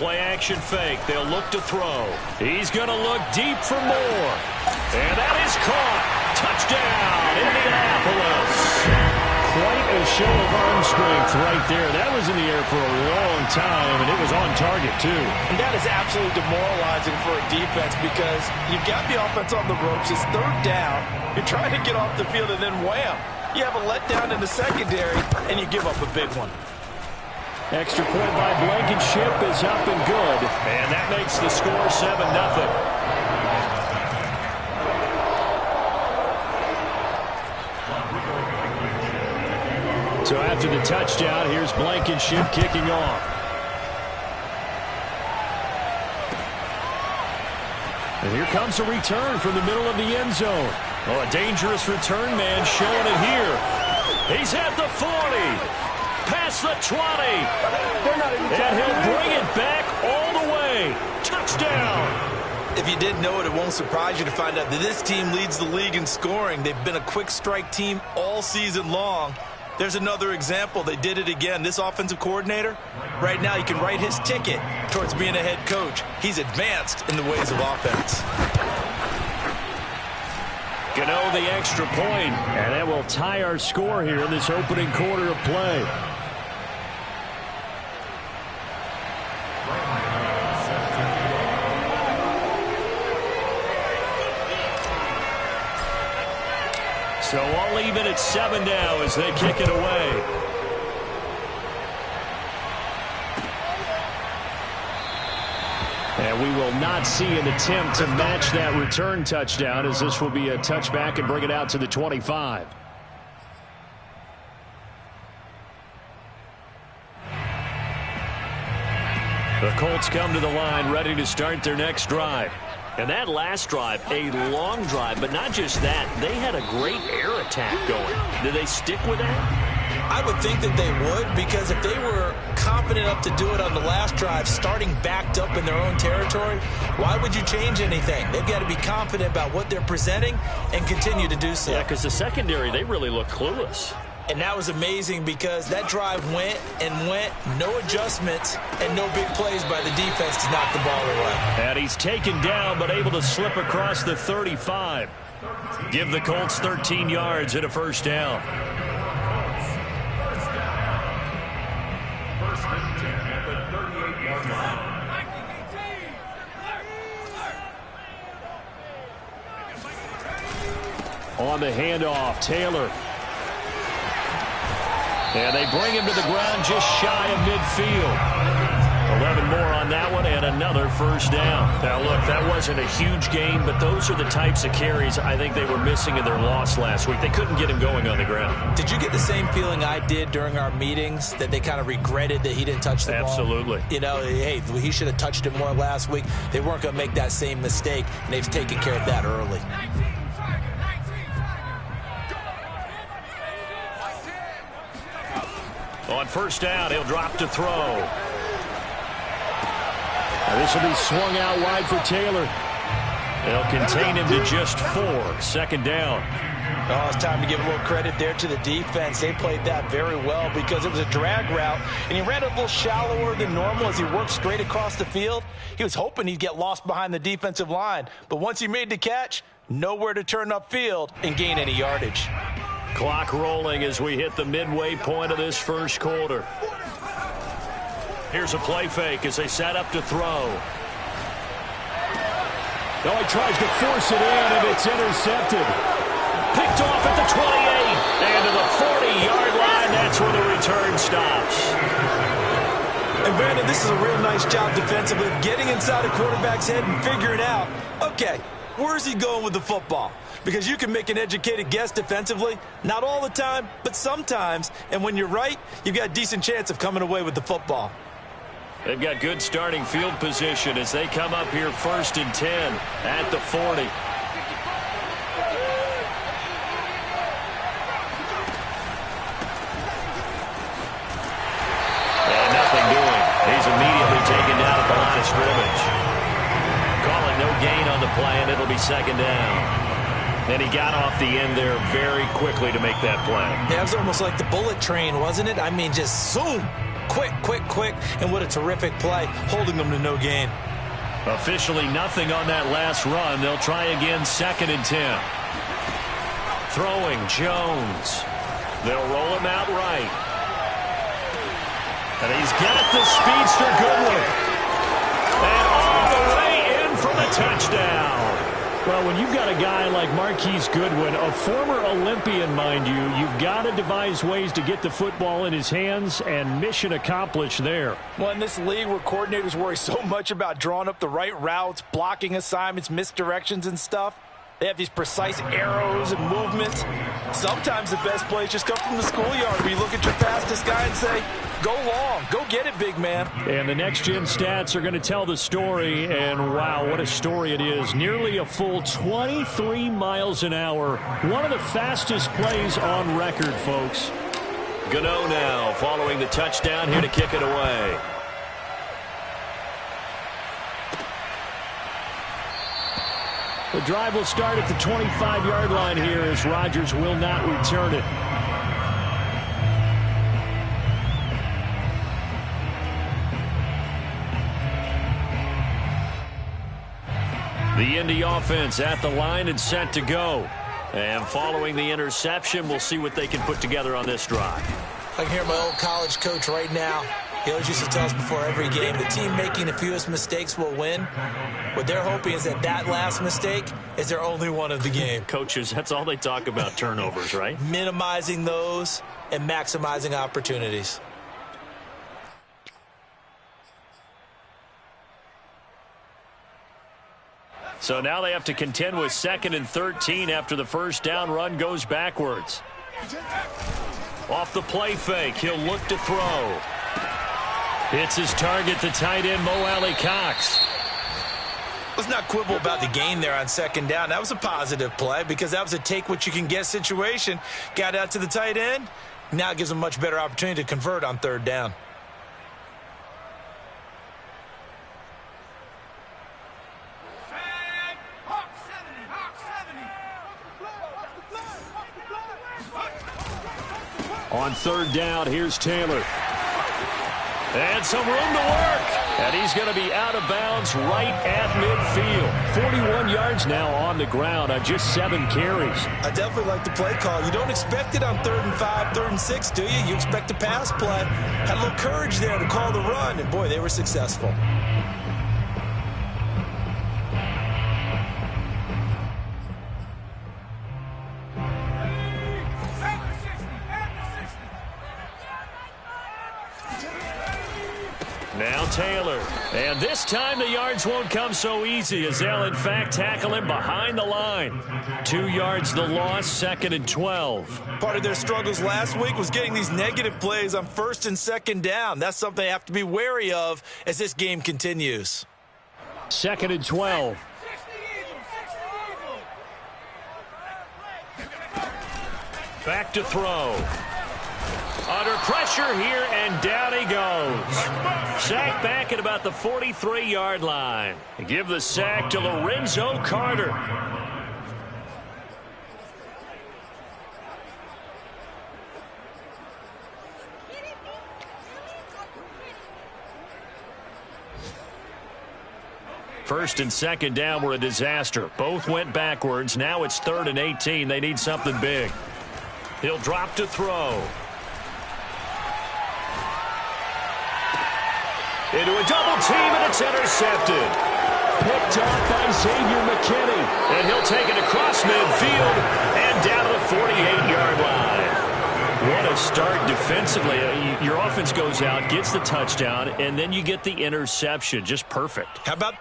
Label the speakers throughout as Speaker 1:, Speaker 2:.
Speaker 1: play action fake. They'll look to throw. He's going to look deep for more. And that is caught. Touchdown, Indianapolis. Quite a show of arm strength right there. That was in the air for a long time, and it was on target, too.
Speaker 2: And that is absolutely demoralizing for a defense because you've got the offense on the ropes. It's third down. You're trying to get off the field, and then wham. You have a letdown in the secondary, and you give up a big one.
Speaker 1: Extra point by Blankenship is up and good. And that makes the score 7-0. So after the touchdown, here's Blankenship kicking off. And here comes a return from the middle of the end zone. Oh, a dangerous return man showing it here. He's at the 40. Past the 20. And he'll bring it back all the way. Touchdown.
Speaker 2: If you didn't know it, it won't surprise you to find out that this team leads the league in scoring. They've been a quick strike team all season long. There's another example. They did it again. This offensive coordinator, right now, you can write his ticket towards being a head coach. He's advanced in the ways of offense.
Speaker 1: Gano the extra point, and that will tie our score here in this opening quarter of play. So I'll leave it at 7 now as they kick it away. And we will not see an attempt to match that return touchdown, as this will be a touchback and bring it out to the 25. The Colts come to the line ready to start their next drive. And that last drive, a long drive, but not just that. They had a great air attack going. Did they stick with that?
Speaker 2: I would think that they would, because if they were confident enough to do it on the last drive, starting backed up in their own territory, why would you change anything? They've got to be confident about what they're presenting and continue to do so.
Speaker 1: Yeah, because the secondary, they really look clueless.
Speaker 2: And that was amazing because that drive went and went, no adjustments and no big plays by the defense to knock the ball away.
Speaker 1: And he's taken down but able to slip across the 35. Give the Colts 13 yards and a first down. On the handoff, Taylor. And they bring him to the ground just shy of midfield. 11 more on that one and another first down. Now, look, that wasn't a huge gain, but those are the types of carries I think they were missing in their loss last week. They couldn't get him going on the ground.
Speaker 2: Did you get the same feeling I did during our meetings, that they kind of regretted that he didn't touch the ball?
Speaker 1: Absolutely.
Speaker 2: You know, hey, he should have touched it more last week. They weren't going to make that same mistake, and they've taken care of that early.
Speaker 1: On first down, he'll drop to throw. And this will be swung out wide for Taylor. They'll contain him to just 4. Second down.
Speaker 2: Oh, it's time to give a little credit there to the defense. They played that very well because it was a drag route, and he ran a little shallower than normal as he worked straight across the field. He was hoping he'd get lost behind the defensive line, but once he made the catch, nowhere to turn upfield and gain any yardage.
Speaker 1: Clock rolling as we hit the midway point of this first quarter. Here's a play fake as they set up to throw. Oh, he tries to force it in, and it's intercepted. Picked off at the 28. And to the 40-yard line, that's where the return stops.
Speaker 2: And Brandon, this is a real nice job defensively of getting inside a quarterback's head and figuring out, okay, where's he going with the football? Because you can make an educated guess defensively. Not all the time, but sometimes. And when you're right, you've got a decent chance of coming away with the football.
Speaker 1: They've got good starting field position as they come up here 1st and 10 at the 40. And nothing doing. He's immediately taken down at the line of scrimmage. Call it no gain on the play, and it'll be second down. And he got off the end there very quickly to make that play.
Speaker 2: Yeah, it was almost like the bullet train, wasn't it? I mean, just zoom. quick, and what a terrific play, holding them to no gain.
Speaker 1: Officially nothing on that last run. They'll try again, 2nd and 10. Throwing, Jones. They'll roll him out right. And he's got the speedster Goodwin. And all the way in for the touchdown. Well, when you've got a guy like Marquise Goodwin, a former Olympian, mind you, you've got to devise ways to get the football in his hands, and mission accomplished there.
Speaker 2: Well, in this league where coordinators worry so much about drawing up the right routes, blocking assignments, misdirections and stuff, they have these precise arrows and movements. Sometimes the best plays just come from the schoolyard where you look at your fastest guy and say, go long, go get it, big man.
Speaker 1: And the next-gen stats are going to tell the story, and wow, what a story it is. Nearly a full 23 miles an hour. One of the fastest plays on record, folks. Gano now following the touchdown here to kick it away. The drive will start at the 25-yard line here as Rodgers will not return it. The Indy offense at the line and set to go. And following the interception, we'll see what they can put together on this drive.
Speaker 2: I can hear my old college coach right now. He always used to tell us before every game, the team making the fewest mistakes will win. What they're hoping is that last mistake is their only one of the game.
Speaker 1: Coaches, that's all they talk about, turnovers, right?
Speaker 2: Minimizing those and maximizing opportunities.
Speaker 1: So now they have to contend with 2nd and 13 after the first down run goes backwards. Off the play fake, he'll look to throw. Hits his target, the tight end, Mo Alley-Cox.
Speaker 2: Let's not quibble about the gain there on 2nd down. That was a positive play because that was a take-what-you-can-get situation. Got out to the tight end. Now it gives him a much better opportunity to convert on 3rd down.
Speaker 1: On 3rd down, here's Taylor. And some room to work. And he's going to be out of bounds right at midfield. 41 yards now on the ground on just 7 carries.
Speaker 2: I definitely like the play call. You don't expect it on 3rd and 5, 3rd and 6, do you? You expect a pass play. Had a little courage there to call the run, and boy, they were successful.
Speaker 1: Now Taylor. And this time the yards won't come so easy as they'll, in fact, tackle him behind the line. 2 yards the loss, 2nd and 12.
Speaker 2: Part of their struggles last week was getting these negative plays on 1st and 2nd down. That's something they have to be wary of as this game continues.
Speaker 1: 2nd and 12. Back to throw. Under pressure here, and down he goes. Sack back at about the 43-yard line. Give the sack to Lorenzo Carter. First and 2nd down were a disaster. Both went backwards. Now it's 3rd and 18. They need something big. He'll drop to throw. Into a double team, and it's intercepted. Picked off by Xavier McKinney. And he'll take it across midfield and down to the 48-yard line. What a start defensively. Your offense goes out, gets the touchdown, and then you get the interception. Just perfect.
Speaker 2: How about...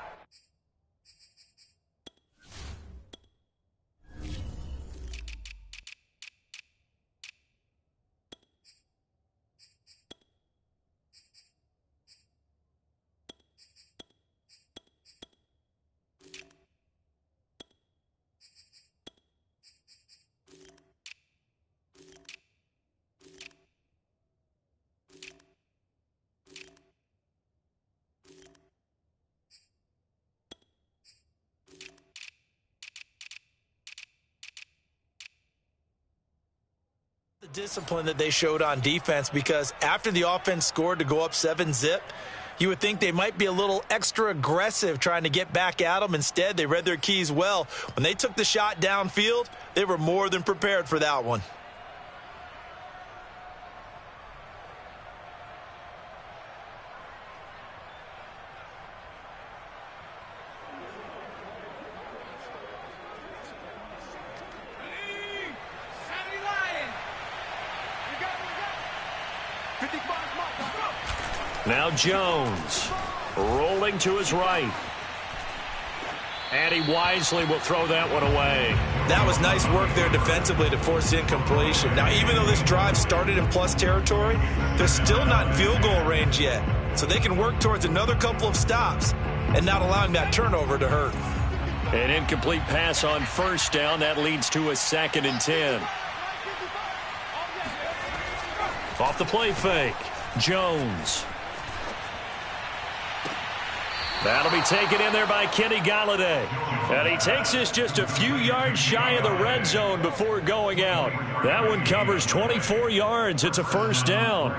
Speaker 2: discipline that they showed on defense, because after the offense scored to go up 7-zip, you would think they might be a little extra aggressive trying to get back at them. Instead, they read their keys well. When they took the shot downfield, they were more than prepared for that one.
Speaker 1: Now Jones rolling to his right. And he wisely will throw that one away.
Speaker 2: That was nice work there defensively to force incompletion. Now, even though this drive started in plus territory, they're still not in field goal range yet. So they can work towards another couple of stops and not allowing that turnover to hurt.
Speaker 1: An incomplete pass on first down. That leads to a 2nd and 10. Off the play fake. Jones. That'll be taken in there by Kenny Golladay. And he takes this just a few yards shy of the red zone before going out. That one covers 24 yards. It's a first down.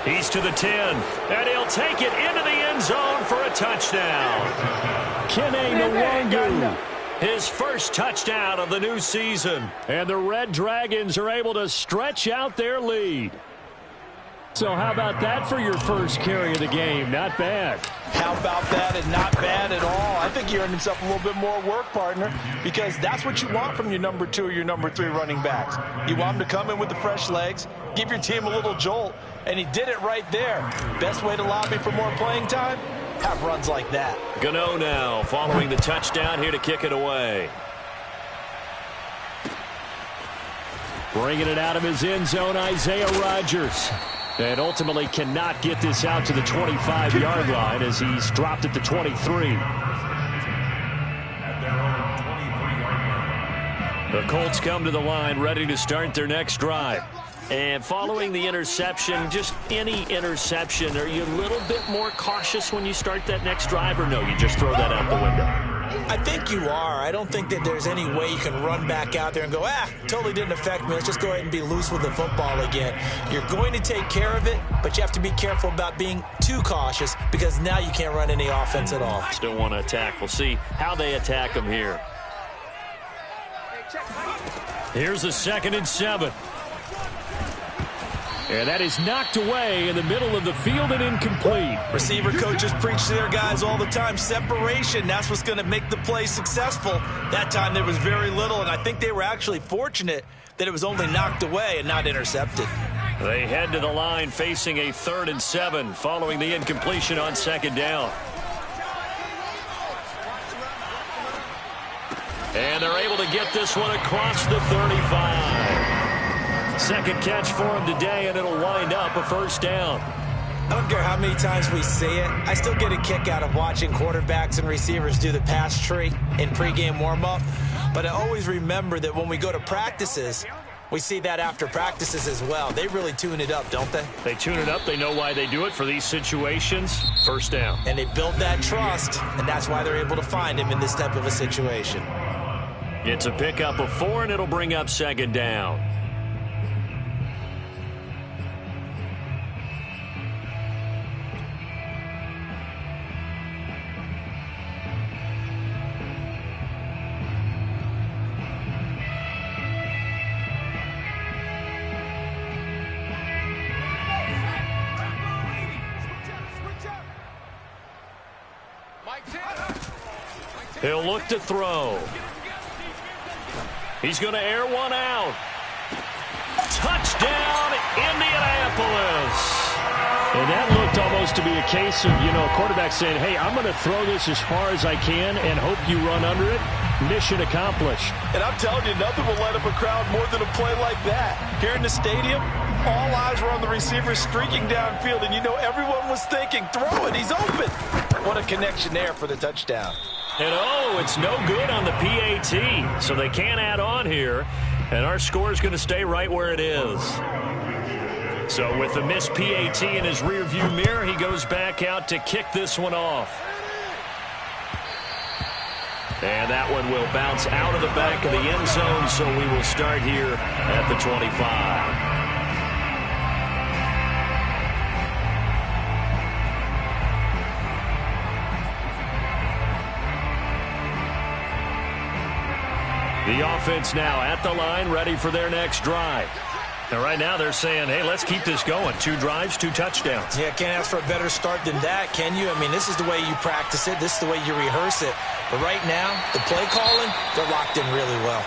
Speaker 1: He's to the 10, and he'll take it into the end zone for a touchdown. Kene Nwangu, his first touchdown of the new season. And the Red Dragons are able to stretch out their lead. So how about that for your first carry of the game? Not bad.
Speaker 2: How about that, and not bad at all. I think he earned himself a little bit more work, partner, because that's what you want from your number 2 or your number 3 running backs. You want them to come in with the fresh legs, give your team a little jolt, and he did it right there. Best way to lobby for more playing time? Have runs like that.
Speaker 1: Gano now following the touchdown here to kick it away. Bringing it out of his end zone, Isaiah Rodgers. And ultimately cannot get this out to the 25-yard line as he's dropped at the 23. The Colts come to the line ready to start their next drive. And following the interception, just any interception, are you a little bit more cautious when you start that next drive, or no, you just throw that out the window?
Speaker 2: I think you are. I don't think that there's any way you can run back out there and go, totally didn't affect me. Let's just go ahead and be loose with the football again. You're going to take care of it, but you have to be careful about being too cautious, because now you can't run any offense at all.
Speaker 1: Still want to attack. We'll see how they attack them here. Here's a 2nd and 7. And that is knocked away in the middle of the field and incomplete.
Speaker 2: Receiver coaches preach to their guys all the time. Separation, that's what's going to make the play successful. That time there was very little, and I think they were actually fortunate that it was only knocked away and not intercepted.
Speaker 1: They head to the line facing a 3rd and 7 following the incompletion on 2nd down. And they're able to get this one across the 35. Second catch for him today, and it'll wind up a first down.
Speaker 2: I don't care how many times we say it, I still get a kick out of watching quarterbacks and receivers do the pass tree in pregame warm-up. But I always remember that when we go to practices, we see that after practices as well. They really tune it up, don't they?
Speaker 1: They tune it up. They know why they do it for these situations. First down.
Speaker 2: And they build that trust, and that's why they're able to find him in this type of a situation.
Speaker 1: It's a pickup of 4, and it'll bring up 2nd down. He'll look to throw. He's going to air one out. Touchdown, Indianapolis. And that looked almost to be a case of, quarterback saying, hey, I'm going to throw this as far as I can and hope you run under it. Mission accomplished.
Speaker 2: And I'm telling you, nothing will light up a crowd more than a play like that. Here in the stadium, all eyes were on the receiver streaking downfield, and you know everyone was thinking, throw it, he's open. What a connection there for the touchdown.
Speaker 1: And it's no good on the PAT, so they can't add on here, and our score is going to stay right where it is. So with the missed PAT in his rearview mirror, he goes back out to kick this one off. And that one will bounce out of the back of the end zone, so we will start here at the 25. The offense now at the line, ready for their next drive. And right now they're saying, hey, let's keep this going. 2 drives, 2 touchdowns.
Speaker 2: Yeah, can't ask for a better start than that, can you? I mean, this is the way you practice it. This is the way you rehearse it. But right now, the play calling, they're locked in really well.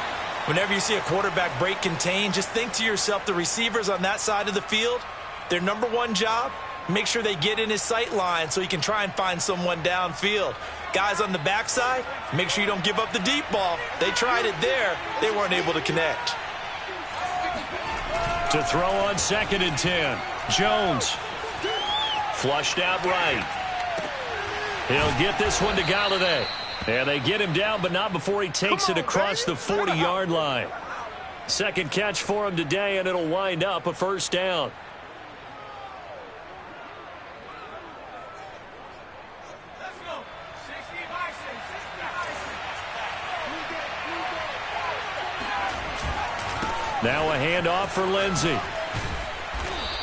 Speaker 2: Whenever you see a quarterback break contain, just think to yourself, the receivers on that side of the field, their number one job, make sure they get in his sight line so he can try and find someone downfield. Guys on the backside, make sure you don't give up the deep ball. They tried it there. They weren't able to connect.
Speaker 1: To throw on 2nd and 10. Jones. Flushed out right. He'll get this one to Galladay. And they get him down, but not before he takes it across the 40-yard line. Second catch for him today, and it'll wind up a first down. Now a handoff for Lindsey.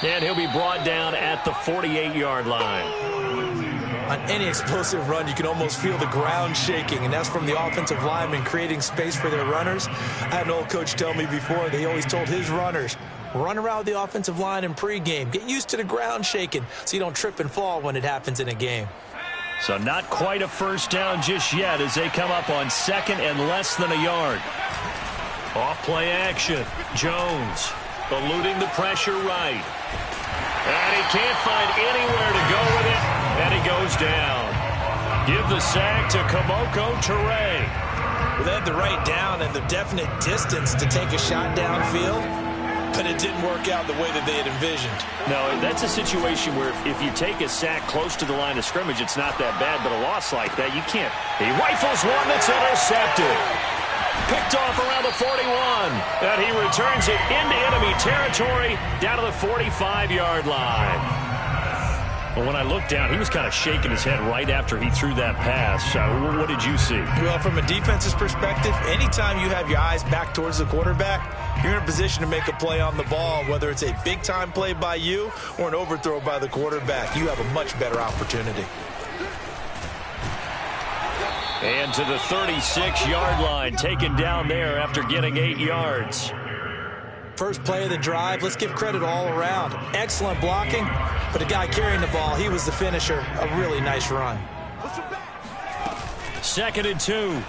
Speaker 1: And he'll be brought down at the 48-yard line.
Speaker 2: On any explosive run, you can almost feel the ground shaking, and that's from the offensive linemen creating space for their runners. I had an old coach tell me before, they always told his runners, run around the offensive line in pregame. Get used to the ground shaking so you don't trip and fall when it happens in a game.
Speaker 1: So not quite a first down just yet as they come up on 2nd and less than a yard. Off play action. Jones eluding the pressure right. And he can't find anywhere to go with it. And he goes down. Give the sack to Kamoko Toure.
Speaker 2: Well, they had the right down and the definite distance to take a shot downfield, but it didn't work out the way that they had envisioned.
Speaker 1: No, that's a situation where if you take a sack close to the line of scrimmage, it's not that bad, but a loss like that, you can't. He rifles one that's intercepted. Picked off around the 41, and he returns it into enemy territory down to the 45-yard line. But when I looked down, he was kind of shaking his head right after he threw that pass. What did you see?
Speaker 2: Well, from a defense's perspective, anytime you have your eyes back towards the quarterback, you're in a position to make a play on the ball, whether it's a big-time play by you or an overthrow by the quarterback. You have a much better opportunity.
Speaker 1: And to the 36-yard line, taken down there after getting 8 yards.
Speaker 2: First play of the drive, let's give credit all around. Excellent blocking, but the guy carrying the ball, he was the finisher. A really nice run.
Speaker 1: 2nd and 2.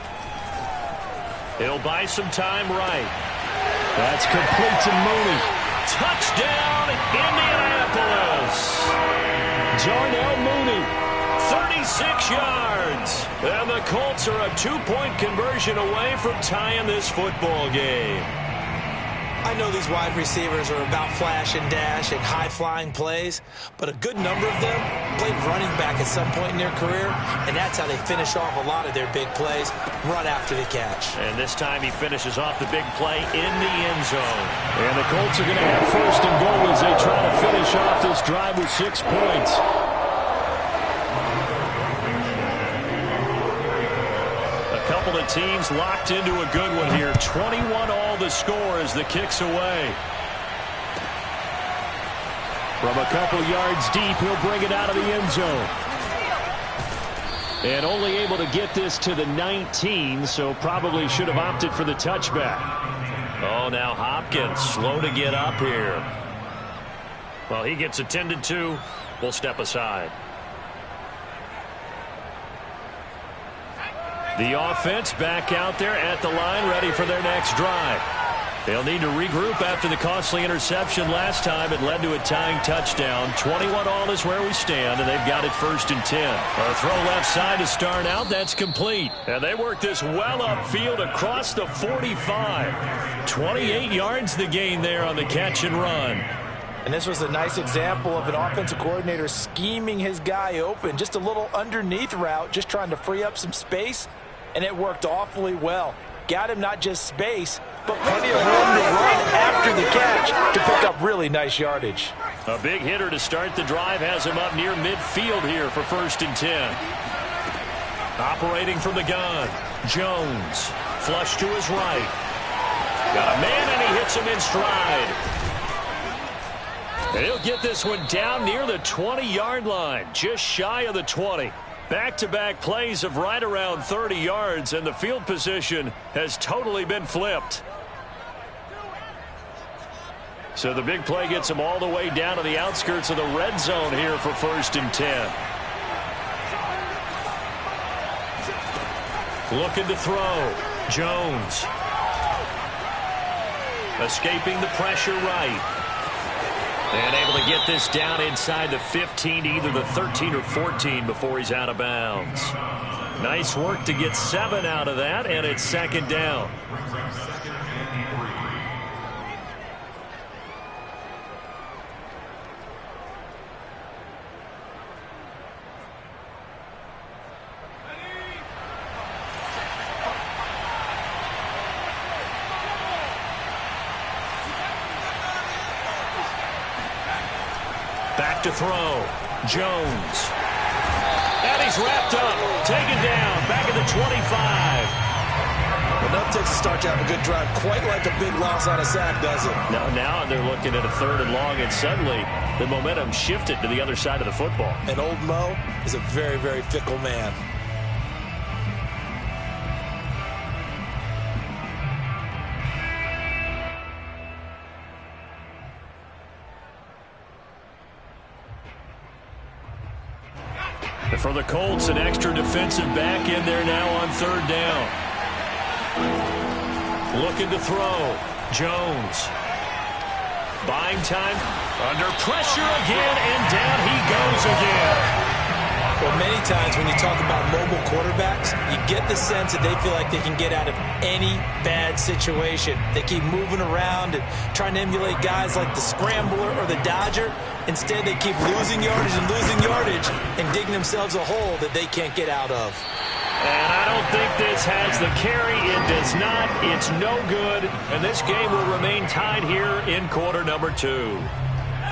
Speaker 1: He'll buy some time right. That's complete to Mooney. Touchdown, Indianapolis. Darnell Mooney. 36 yards. And the Colts are a 2-point conversion away from tying this football game.
Speaker 2: I know these wide receivers are about flash and dash and high-flying plays, but a good number of them played running back at some point in their career, and that's how they finish off a lot of their big plays, run after the catch.
Speaker 1: And this time he finishes off the big play in the end zone. And the Colts are going to have 1st and goal as they try to finish off this drive with 6 points. Couple of teams locked into a good one here. 21 all the score as the kick's away. From a couple yards deep, he'll bring it out of the end zone. And only able to get this to the 19, so probably should have opted for the touchback. Oh, now Hopkins slow to get up here. Well, he gets attended to. We'll step aside. The offense back out there at the line, ready for their next drive. They'll need to regroup after the costly interception last time. It led to a tying touchdown. 21 all is where we stand, and they've got it 1st and 10. A throw left side to start out. That's complete. And they work this well upfield across the 45. 28 yards the gain there on the catch and run.
Speaker 2: And this was a nice example of an offensive coordinator scheming his guy open. Just a little underneath route, just trying to free up some space, and it worked awfully well. Got him not just space, but plenty of room to run after the catch to pick up really nice yardage.
Speaker 1: A big hitter to start the drive has him up near midfield here for 1st and 10. Operating from the gun, Jones. Flush to his right. Got a man, and he hits him in stride. And he'll get this one down near the 20-yard line, just shy of the 20. Back-to-back plays of right around 30 yards, and the field position has totally been flipped. So the big play gets him all the way down to the outskirts of the red zone here for 1st and 10. Looking to throw. Jones. Escaping the pressure right. And able to get this down inside the 15 to either the 13 or 14 before he's out of bounds. Nice work to get 7 out of that, and it's 2nd down. Back to throw. Jones. And he's wrapped up. Taken down. Back at the 25.
Speaker 2: Enough takes to start to have a good drive. Quite like a big loss on a sack, does it?
Speaker 1: Now they're looking at a 3rd and long, and suddenly the momentum shifted to the other side of the football.
Speaker 2: And old Mo is a very, very fickle man.
Speaker 1: For the Colts, an extra defensive back in there now on 3rd down. Looking to throw. Jones. Buying time. Under pressure again, and down he goes again.
Speaker 2: Well, many times when you talk about mobile quarterbacks, you get the sense that they feel like they can get out of any bad situation. They keep moving around and trying to emulate guys like the Scrambler or the Dodger. Instead, they keep losing yardage and digging themselves a hole that they can't get out of.
Speaker 1: And I don't think this has the carry. It does not. It's no good. And this game will remain tied here in quarter number 2.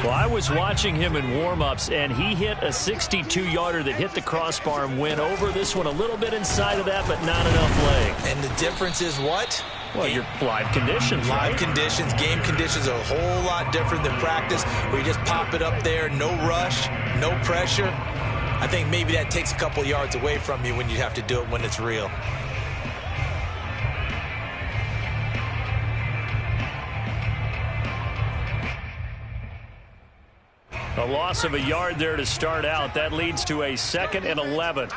Speaker 1: Well, I was watching him in warm-ups, and he hit a 62-yarder that hit the crossbar and went over. This one a little bit inside of that, but not enough leg.
Speaker 2: And the difference is what?
Speaker 1: Well, your live conditions,
Speaker 2: Live
Speaker 1: right?
Speaker 2: conditions, game conditions are a whole lot different than practice, where you just pop it up there, no rush, no pressure. I think maybe that takes a couple yards away from you when you have to do it when it's real.
Speaker 1: A loss of a yard there to start out. That leads to a 2nd and 11.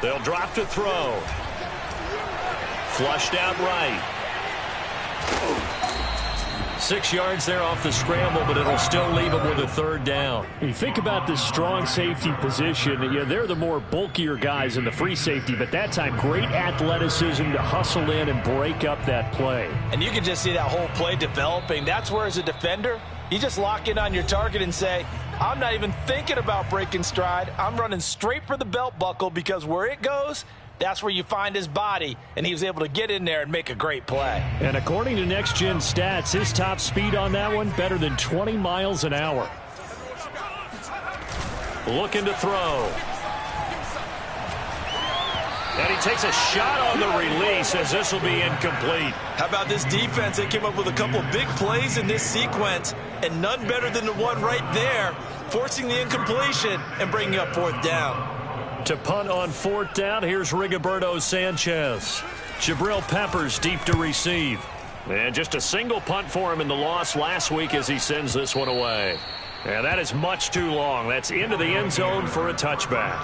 Speaker 1: They'll drop to throw. Flushed out right. 6 yards there off the scramble, but it'll still leave them with a 3rd down. You think about this strong safety position. They're the more bulkier guys in the free safety, but that time great athleticism to hustle in and break up that play.
Speaker 2: And you can just see that whole play developing. That's where, as a defender, you just lock in on your target and say, I'm not even thinking about breaking stride. I'm running straight for the belt buckle, because where it goes, that's where you find his body, and he was able to get in there and make a great play.
Speaker 1: And according to Next Gen Stats, his top speed on that one, better than 20 miles an hour. Looking to throw. And he takes a shot on the release, as this will be incomplete.
Speaker 2: How about this defense? They came up with a couple of big plays in this sequence, and none better than the one right there, forcing the incompletion and bringing up 4th down.
Speaker 1: To punt on 4th down, here's Rigoberto Sanchez. Jabril Peppers deep to receive. And just a single punt for him in the loss last week as he sends this one away. And that is much too long. That's into the end zone for a touchback.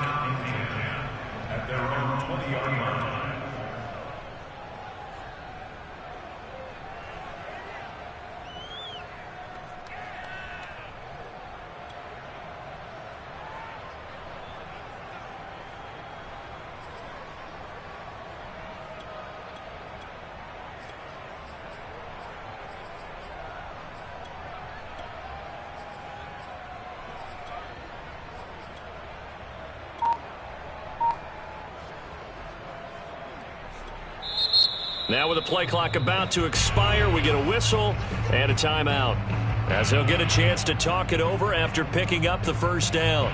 Speaker 1: Now with the play clock about to expire, we get a whistle and a timeout, as they'll get a chance to talk it over after picking up the first down.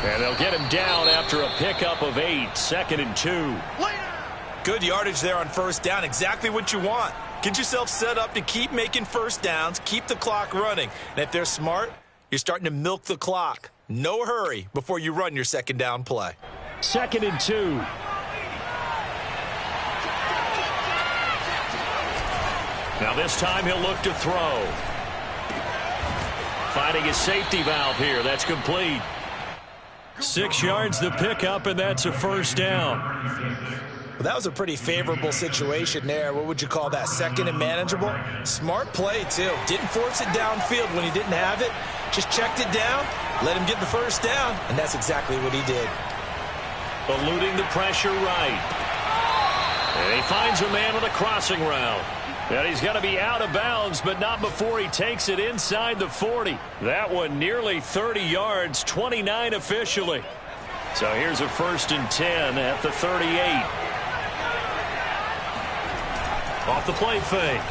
Speaker 1: And they'll get him down after a pickup of 8, 2nd and 2.
Speaker 2: Good yardage there on first down. Exactly what you want. Get yourself set up to keep making first downs, keep the clock running. And if they're smart, you're starting to milk the clock. No hurry before you run your second down play.
Speaker 1: 2nd and 2. Now this time he'll look to throw. Finding his safety valve here. That's complete. 6 yards the pickup, and that's a first down.
Speaker 2: Well, that was a pretty favorable situation there. What would you call that? Second and manageable? Smart play, too. Didn't force it downfield when he didn't have it. Just checked it down, let him get the first down, and that's exactly what he did.
Speaker 1: Eluding the pressure right. And he finds a man on a crossing route. And he's got to be out of bounds, but not before he takes it inside the 40. That one nearly 30 yards, 29 officially. So here's a 1st and 10 at the 38. Off the play fake.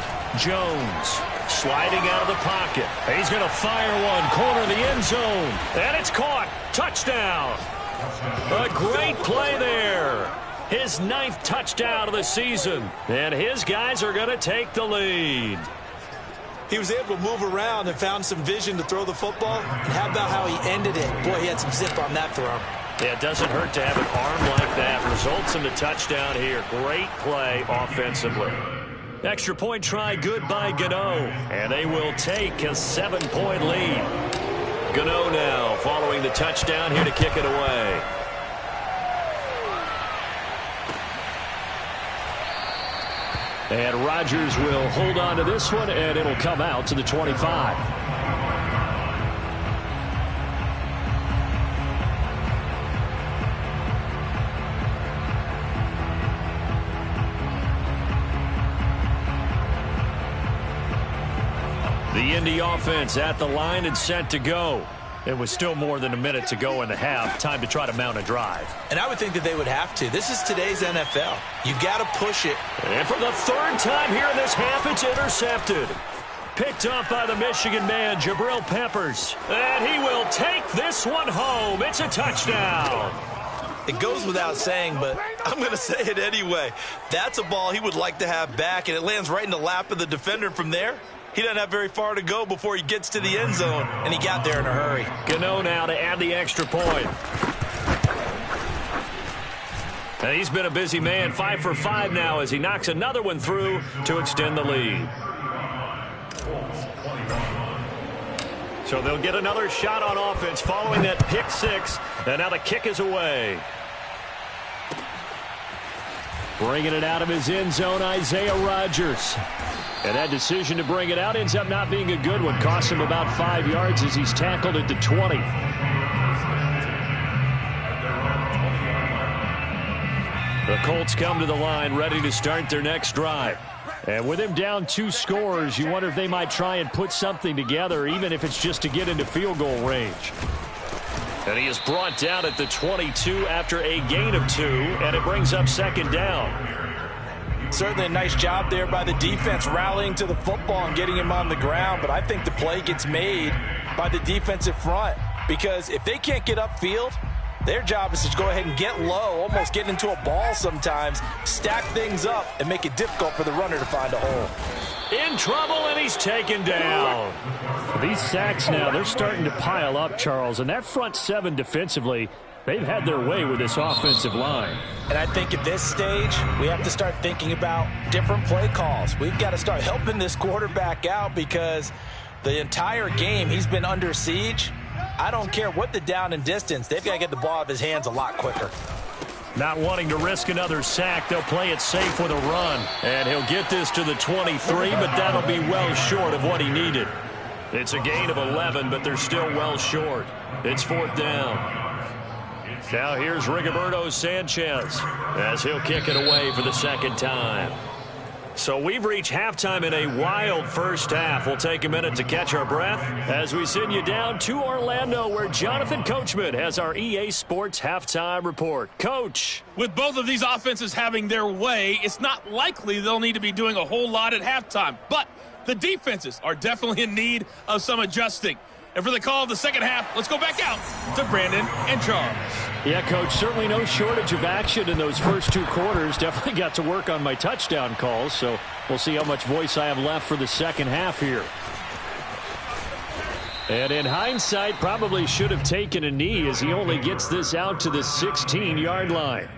Speaker 1: Jones sliding out of the pocket. He's going to fire one, corner of the end zone. And it's caught. Touchdown. A great play there. His 9th touchdown of the season. And his guys are going to take the lead.
Speaker 2: He was able to move around and found some vision to throw the football. And how about how he ended it? Boy, he had some zip on that throw.
Speaker 1: Yeah, it doesn't hurt to have an arm like that. Results in the touchdown here. Great play offensively. Extra point try good by Gano. And they will take a 7-point lead. Gano now following the touchdown here to kick it away. And Rodgers will hold on to this one, and it'll come out to the 25. The Indy offense at the line and set to go. It was still more than a minute to go in the half. Time to try to mount a drive.
Speaker 2: And I would think that they would have to. This is today's NFL. You got to push it.
Speaker 1: And for the 3rd time here in this half, it's intercepted. Picked up by the Michigan man, Jabril Peppers. And he will take this one home. It's a touchdown.
Speaker 2: It goes without saying, but I'm going to say it anyway. That's a ball he would like to have back, and it lands right in the lap of the defender from there. He doesn't have very far to go before he gets to the end zone, and he got there in a hurry.
Speaker 1: Gano now to add the extra point. And he's been a busy man, 5 for 5 now as he knocks another one through to extend the lead. So they'll get another shot on offense following that pick 6, and now the kick is away. Bringing it out of his end zone, Isaiah Rodgers. And that decision to bring it out ends up not being a good one. Costs him about 5 yards as he's tackled at the 20. The Colts come to the line ready to start their next drive. And with him down 2 scores, you wonder if they might try and put something together, even if it's just to get into field goal range. And he is brought down at the 22 after a gain of 2, and it brings up 2nd down.
Speaker 2: Certainly a nice job there by the defense rallying to the football and getting him on the ground, but I think the play gets made by the defensive front because if they can't get upfield, their job is to go ahead and get low, almost get into a ball sometimes, stack things up, and make it difficult for the runner to find a hole.
Speaker 1: In trouble, and he's taken down. These sacks now, they're starting to pile up, Charles, and that front 7 defensively, they've had their way with this offensive line.
Speaker 2: And I think at this stage, we have to start thinking about different play calls. We've got to start helping this quarterback out because the entire game he's been under siege. I don't care what the down and distance. They've got to get the ball out of his hands a lot quicker.
Speaker 1: Not wanting to risk another sack, they'll play it safe with a run. And he'll get this to the 23, but that'll be well short of what he needed. It's a gain of 11, but they're still well short. It's 4th down. Now here's Rigoberto Sanchez as he'll kick it away for the second time. So we've reached halftime in a wild first half. We'll take a minute to catch our breath as we send you down to Orlando, where Jonathan Coachman has our EA Sports halftime report. Coach.
Speaker 3: With both of these offenses having their way, it's not likely they'll need to be doing a whole lot at halftime. But the defenses are definitely in need of some adjusting. And for the call of the second half, let's go back out to Brandon and Charles.
Speaker 1: Yeah, Coach, certainly no shortage of action in those first two quarters. Definitely got to work on my touchdown calls, so we'll see how much voice I have left for the second half here. And in hindsight, probably should have taken a knee as he only gets this out to the 16-yard line.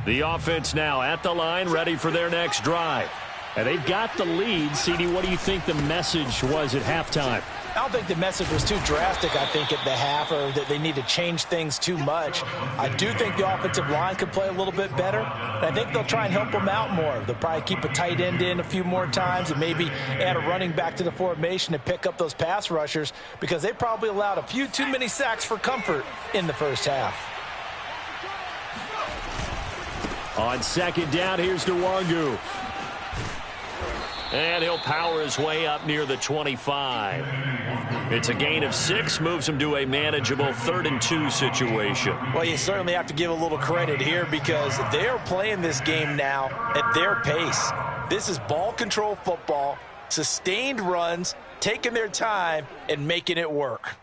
Speaker 1: The offense now at the line, ready for their next drive. And they've got the lead. CD, what do you think the message was at halftime?
Speaker 4: I don't think the message was too drastic, I think, at the half, or that they need to change things too much. I do think the offensive line could play a little bit better, and I think they'll try and help them out more. They'll probably keep a tight end in a few more times and maybe add a running back to the formation to pick up those pass rushers, because they probably allowed a few too many sacks for comfort in the first half.
Speaker 1: On second down, here's Nwangu. And he'll power his way up near the 25. It's a gain of 6, moves him to a manageable 3rd and 2 situation.
Speaker 4: Well, you certainly have to give a little credit here, because they're playing this game now at their pace. This is ball control football, sustained runs, taking their time, and making it work.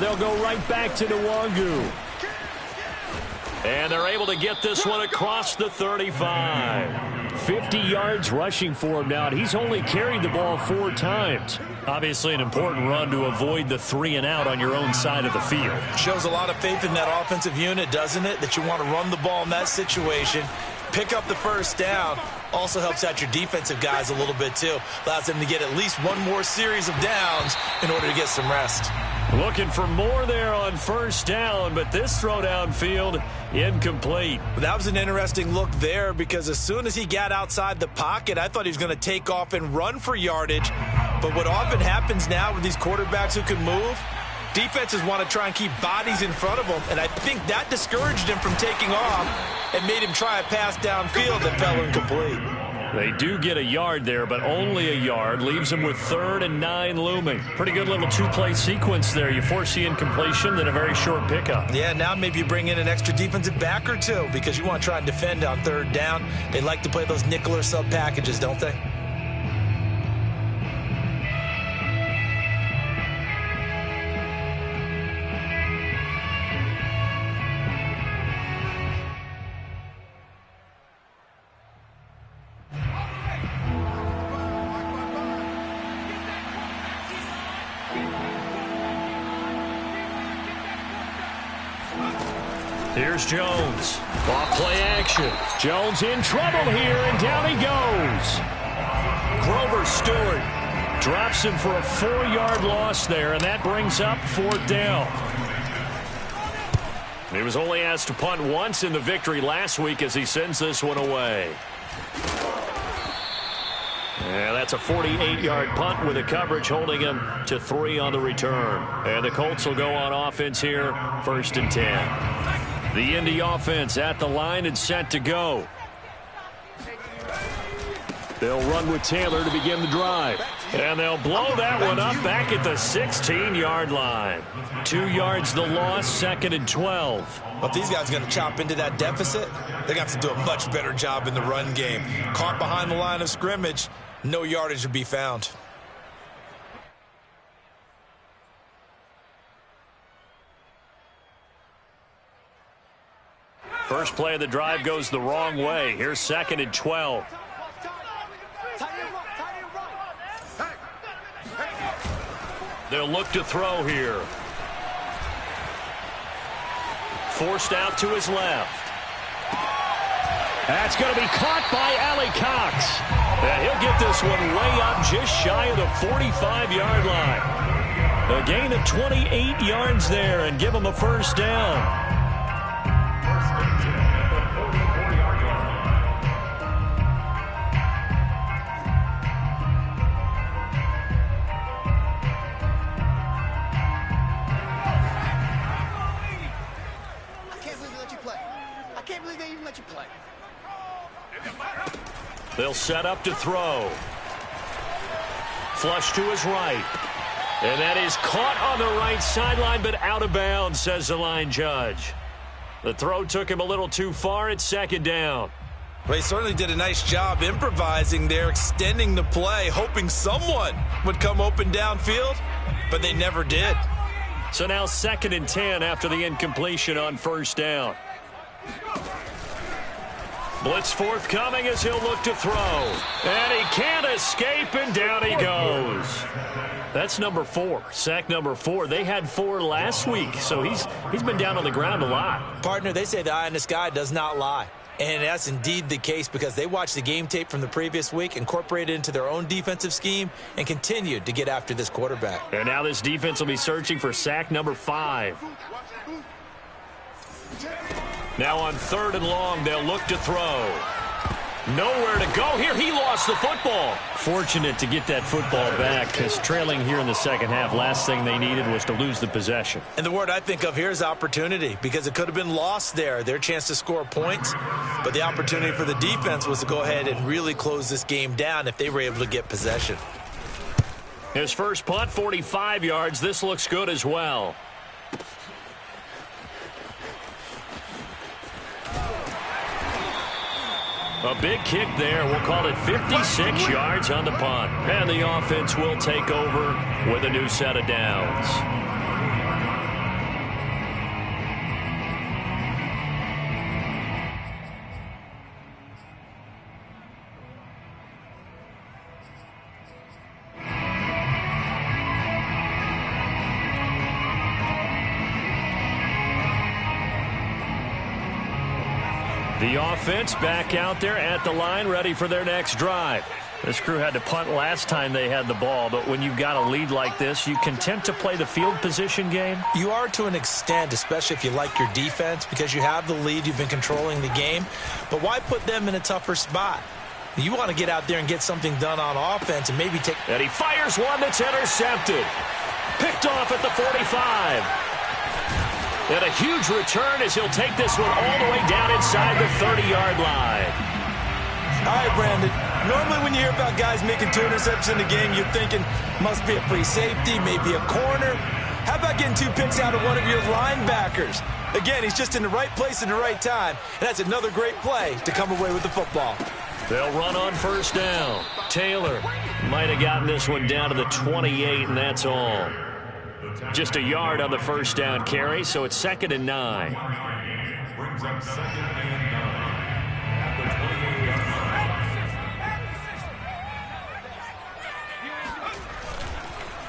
Speaker 1: They'll go right back to Nwangu. And they're able to get this one across the 35. 50 yards rushing for him now. He's only carried the ball 4 times. Obviously an important run to avoid the 3 and out on your own side of the field.
Speaker 2: Shows a lot of faith in that offensive unit, doesn't it? That you want to run the ball in that situation. Pick up the first down. Also helps out your defensive guys a little bit too. Allows them to get at least one more series of downs in order to get some rest.
Speaker 1: Looking for more there on first down, but this throw downfield incomplete.
Speaker 2: That was an interesting look there, because as soon as he got outside the pocket, I thought he was going to take off and run for yardage. But what often happens now with these quarterbacks who can move, defenses want to try and keep bodies in front of them, and I think that discouraged him from taking off and made him try a pass downfield that fell incomplete.
Speaker 1: They do get a yard there, but only a yard. Leaves them with 3rd and 9 looming. Pretty good little 2-play sequence there. You force the incompletion, then a very short pickup.
Speaker 2: Yeah, now maybe you bring in an extra defensive back or two, because you want to try and defend on 3rd down. They like to play those nickel or sub packages, don't they?
Speaker 1: Here's Jones. Off play action. Jones in trouble here, and down he goes. Grover Stewart drops him for a 4-yard loss there, and that brings up 4th down. He was only asked to punt once in the victory last week as he sends this one away. And that's a 48-yard punt with a coverage holding him to 3 on the return. And the Colts will go on offense here, 1st and 10. The Indy offense at the line and set to go. They'll run with Taylor to begin the drive. And they'll blow that one up back at the 16-yard line. 2 yards the loss, 2nd and 12.
Speaker 2: But these guys are going to chop into that deficit. They're going to have to do a much better job in the run game. Caught behind the line of scrimmage, no yardage to be found.
Speaker 1: First play of the drive goes the wrong way. Here's 2nd and 12. They'll look to throw here. forced out to his left. That's going to be caught by Allie Cox. And he'll get this one way up just shy of the 45-yard line. A gain of 28 yards there and give him a first down. They'll set up to throw. Flush to his right. And that is caught on the right sideline, but out of bounds, says the line judge. The throw took him a little too far. It's second down.
Speaker 2: Well, he certainly did a nice job improvising there, extending the play, hoping someone would come open downfield, but they never did.
Speaker 1: So now 2nd and 10 after the incompletion on first down. Blitz forthcoming as he'll look to throw. And he can't escape, and down he goes. That's number 4, sack number 4. They had 4 last week, so he's been down on the ground a lot.
Speaker 4: Partner, they say the eye in the sky does not lie. And that's indeed the case because they watched the game tape from the previous week, incorporated it into their own defensive scheme, and continued to get after this quarterback.
Speaker 1: And now this defense will be searching for sack number 5. Now on 3rd and long, they'll look to throw. Nowhere to go here. He lost the football. Fortunate to get that football back because trailing here in the second half, last thing they needed was to lose the possession.
Speaker 4: And the word I think of here is opportunity because it could have been lost there, their chance to score points. But the opportunity for the defense was to go ahead and really close this game down if they were able to get possession.
Speaker 1: His first punt, 45 yards. This looks good as well. A big kick there. We'll call it 56 yards on the punt. And the offense will take over with a new set of downs. The offense back out there at the line, ready for their next drive. This crew had to punt last time they had the ball, but when you've got a lead like this, you content to play the field position game?
Speaker 4: You are to an extent, especially if you like your defense, because you have the lead, you've been controlling the game. But why put them in a tougher spot? You want to get out there and get something done on offense and maybe take...
Speaker 1: And he fires one that's intercepted. Picked off at the 45. And a huge return as he'll take this one all the way down inside the 30-yard line.
Speaker 2: All right, Brandon. Normally when you hear about guys making 2 interceptions in the game, you're thinking must be a free safety, maybe a corner. How about getting 2 picks out of one of your linebackers? Again, he's just in the right place at the right time, and that's another great play to come away with the football.
Speaker 1: They'll run on first down. Taylor might have gotten this one down to the 28, and that's all. Just a yard on the first down carry, so it's 2nd and 9.
Speaker 5: Brings up 2nd and 9 at the 28 yard line.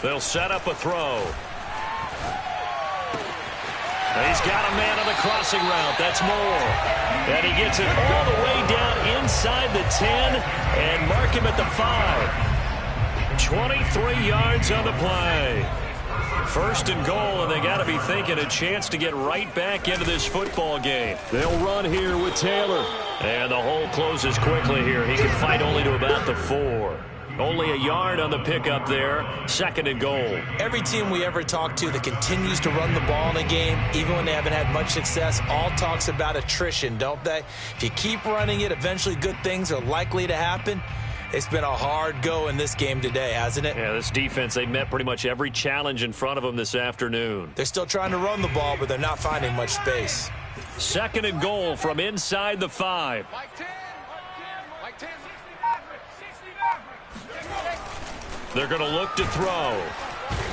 Speaker 1: They'll set up a throw. He's got a man on the crossing route. That's Moore. And he gets it all the way down inside the 10 and mark him at the 5. 23 yards on the play. 1st and goal, and they got to be thinking a chance to get right back into this football game. They'll run here with Taylor. And the hole closes quickly here. He can fight only to about the 4. Only a yard on the pickup there. 2nd and goal.
Speaker 4: Every team we ever talk to that continues to run the ball in a game, even when they haven't had much success, all talks about attrition, don't they? If you keep running it, eventually good things are likely to happen. It's been a hard go in this game today, hasn't it?
Speaker 1: Yeah, this defense, they met pretty much every challenge in front of them this afternoon.
Speaker 4: They're still trying to run the ball, but they're not finding much space.
Speaker 1: 2nd and goal from inside the 5. They're going to look to throw.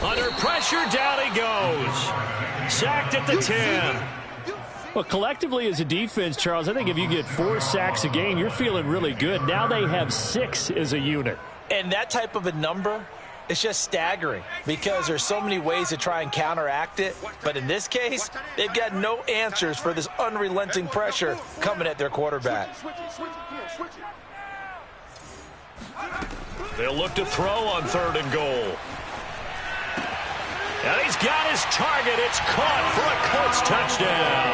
Speaker 1: Under pressure, down he goes. Sacked at the 10. Well, collectively as a defense, Charles, I think if you get 4 sacks a game, you're feeling really good. Now they have 6 as a unit.
Speaker 4: And that type of a number It's just staggering because there's so many ways to try and counteract it. But in this case, they've got no answers for this unrelenting pressure coming at their quarterback.
Speaker 1: They'll look to throw on 3rd and goal. And he's got his target. It's caught for a Colts touchdown.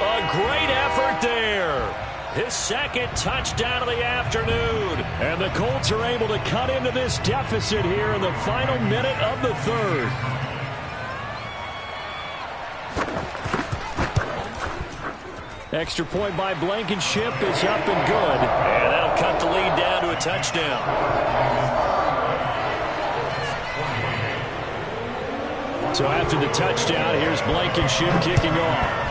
Speaker 1: A great effort there. His 2nd touchdown of the afternoon. And the Colts are able to cut into this deficit here in the final minute of the 3rd. Extra point by Blankenship is up and good. And that'll cut the lead down to a touchdown. So after the touchdown, here's Blankenship kicking off.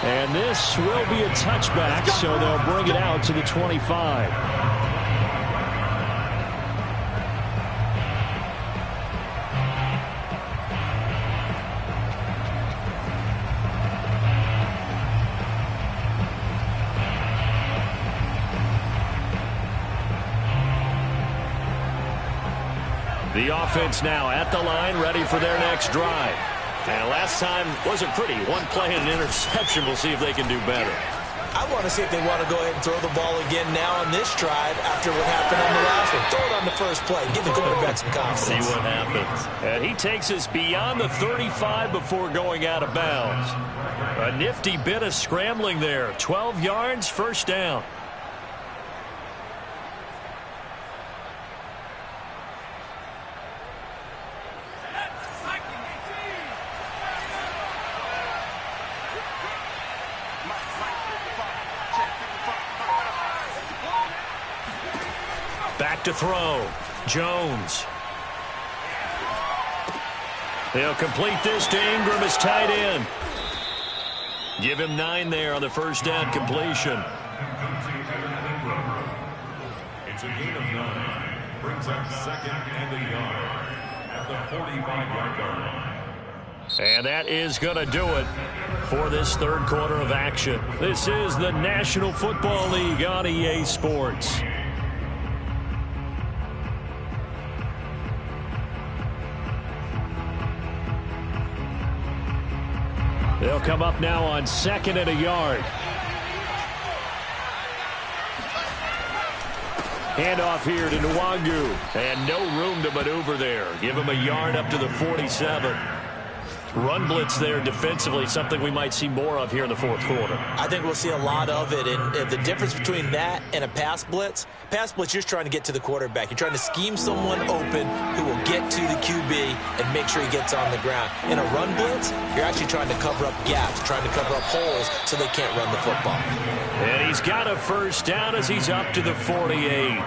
Speaker 1: And this will be a touchback, so they'll bring it out to the 25. The offense now at the line, ready for their next drive. And last time wasn't pretty. One play and an interception. We'll see if they can do better.
Speaker 4: I want to see if they want to go ahead and throw the ball again now on this drive after what happened on the last one. Throw it on the first play. Give the quarterback some confidence.
Speaker 1: See what happens. And he takes us beyond the 35 before going out of bounds. A nifty bit of scrambling there. 12 yards, first down. Back to throw. Jones. They'll complete this to Ingram as tight end. Give him 9 there on the first down completion.
Speaker 5: It's a gain of 9. Brings up 2nd and a yard at the 45-yard line.
Speaker 1: And that is going to do it for this 3rd quarter of action. This is the National Football League on EA Sports. They'll come up now on 2nd and a yard. Handoff here to Nwangu. And no room to maneuver there. Give him a yard up to the 47. Run blitz there defensively, something we might see more of here in the 4th quarter.
Speaker 4: I think we'll see a lot of it. And the difference between that and a pass blitz, you're just trying to get to the quarterback. You're trying to scheme someone open who will get to the QB and make sure he gets on the ground. In a run blitz, you're actually trying to cover up gaps, trying to cover up holes so they can't run the football.
Speaker 1: And he's got a first down as he's up to the 48.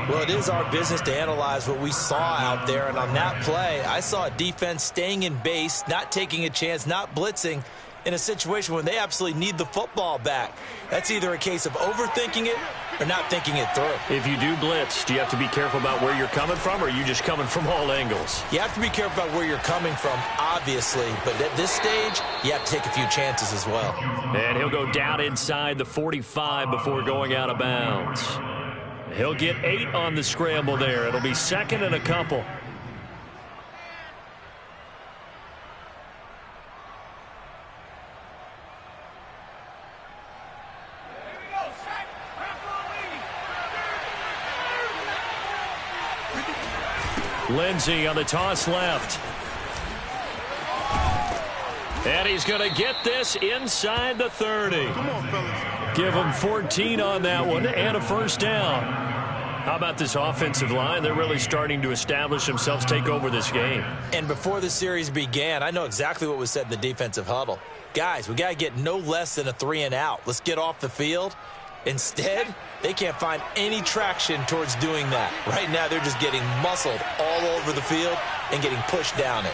Speaker 4: Well, it is our business to analyze what we saw out there, and on that play, I saw a defense staying in base, not taking a chance, not blitzing in a situation when they absolutely need the football back. That's either a case of overthinking it or not thinking it through.
Speaker 1: If you do blitz, do you have to be careful about where you're coming from, or are you just coming from all angles?
Speaker 4: You have to be careful about where you're coming from, obviously, but at this stage, you have to take a few chances as well.
Speaker 1: And he'll go down inside the 45 before going out of bounds. He'll get 8 on the scramble there. It'll be 2nd and a couple. Lindsey on the toss left. And he's going to get this inside the 30.
Speaker 5: Come on, fellas.
Speaker 1: Give him 14 on that one and a first down. How about this offensive line? They're really starting to establish themselves, take over this game.
Speaker 4: And before the series began, I know exactly what was said in the defensive huddle. Guys, we got to get no less than a 3 and out. Let's get off the field. Instead, they can't find any traction towards doing that. Right now, they're just getting muscled all over the field and getting pushed down it.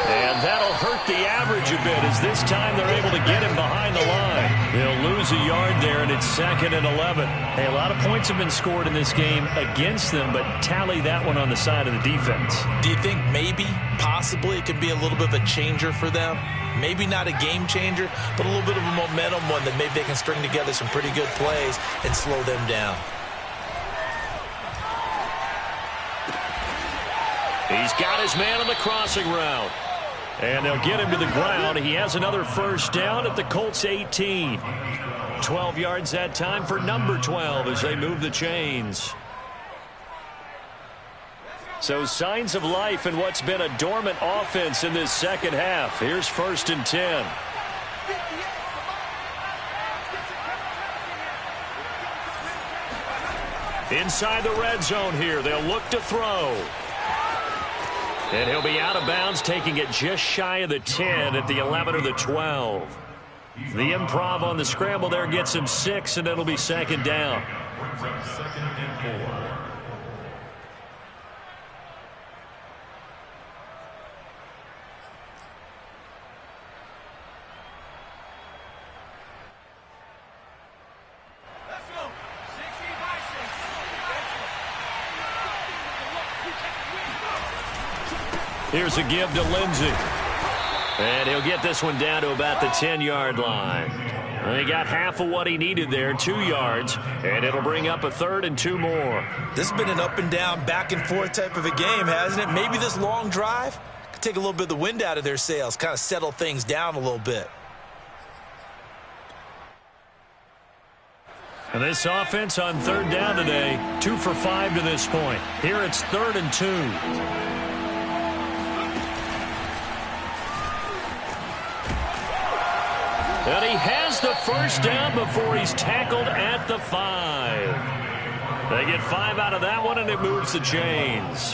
Speaker 1: And that'll hurt the average a bit as this time they're able to get him behind the line. They'll lose a yard there, and it's 2nd and 11.
Speaker 6: Hey, a lot of points have been scored in this game against them, but tally that one on the side of the defense.
Speaker 4: Do you think maybe, possibly, it could be a little bit of a changer for them? Maybe not a game changer, but a little bit of a momentum one that maybe they can string together some pretty good plays and slow them down.
Speaker 1: He's got his man on the crossing route. And they'll get him to the ground. He has another first down at the Colts 18. 12 yards that time for number 12 as they move the chains. So signs of life in what's been a dormant offense in this second half. Here's 1st and 10. Inside the red zone here. They'll look to throw. And he'll be out of bounds, taking it just shy of the 10 at the 11 or the 12. The improv on the scramble there gets him 6, and it'll be 2nd down.
Speaker 5: Brings up 2nd and 4.
Speaker 1: Here's a give to Lindsey. And he'll get this one down to about the 10-yard line. And he got half of what he needed there, 2 yards, and it'll bring up a 3rd and 2 more.
Speaker 4: This has been an up and down, back and forth type of a game, hasn't it? Maybe this long drive could take a little bit of the wind out of their sails, kind of settle things down a little bit.
Speaker 1: And this offense on 3rd down today, 2 for 5 to this point. Here it's 3rd and 2. And he has the first down before he's tackled at the 5. They get 5 out of that one, and it moves the chains.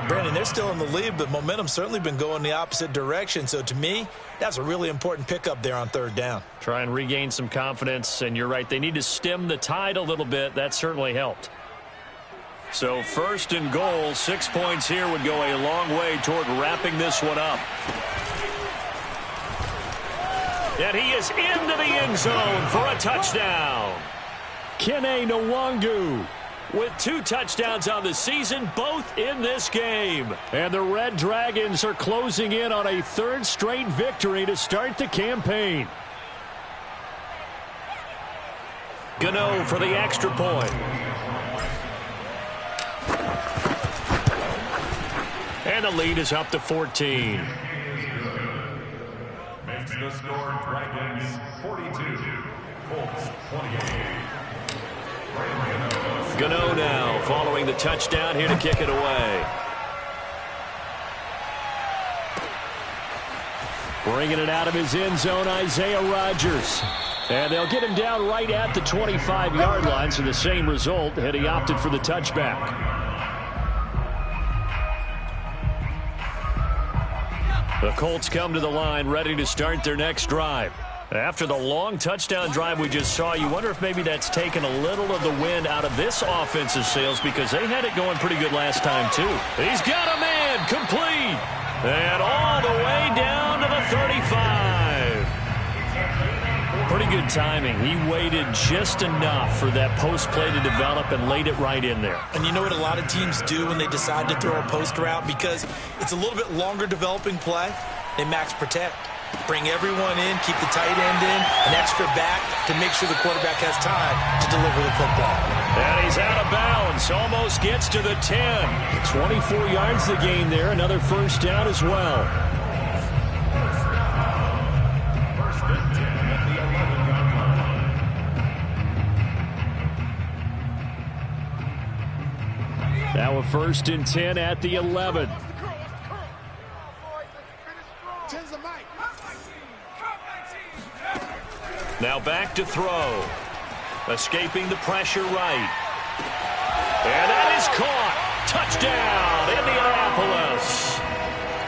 Speaker 4: Brandon, they're still in the lead, but momentum's certainly been going the opposite direction. So to me, that's a really important pickup there on 3rd down.
Speaker 1: Try and regain some confidence, and you're right. They need to stem the tide a little bit. That certainly helped. So 1st and goal, 6 points here would go a long way toward wrapping this one up. And he is into the end zone for a touchdown. Kene Nwangu with 2 touchdowns on the season, both in this game. And the Red Dragons are closing in on a 3rd straight victory to start the campaign. Gano for the extra point. And the lead is up to 14.
Speaker 5: Makes the score Dragons 42, Colts 28.
Speaker 1: Gano now following the touchdown here to kick it away. Bringing it out of his end zone, Isaiah Rodgers. And they'll get him down right at the 25-yard line, so the same result had he opted for the touchback. The Colts come to the line ready to start their next drive. After the long touchdown drive we just saw, you wonder if maybe that's taken a little of the wind out of this offensive sails because they had it going pretty good last time too. He's got a man complete. And all the way down to the 35. Pretty good timing. He waited just enough for that post play to develop and laid it right in there.
Speaker 4: And you know what a lot of teams do when they decide to throw a post route? Because it's a little bit longer developing play, they max protect. Bring everyone in, keep the tight end in, an extra back to make sure the quarterback has time to deliver the football.
Speaker 1: And he's out of bounds, almost gets to the 10. 24 yards the gain there, another first down as well.
Speaker 5: First and 10 at the 11-yard line.
Speaker 1: Now a 1st and 10 at the 11. Now back to throw. Escaping the pressure right. And that is caught. Touchdown, Indianapolis.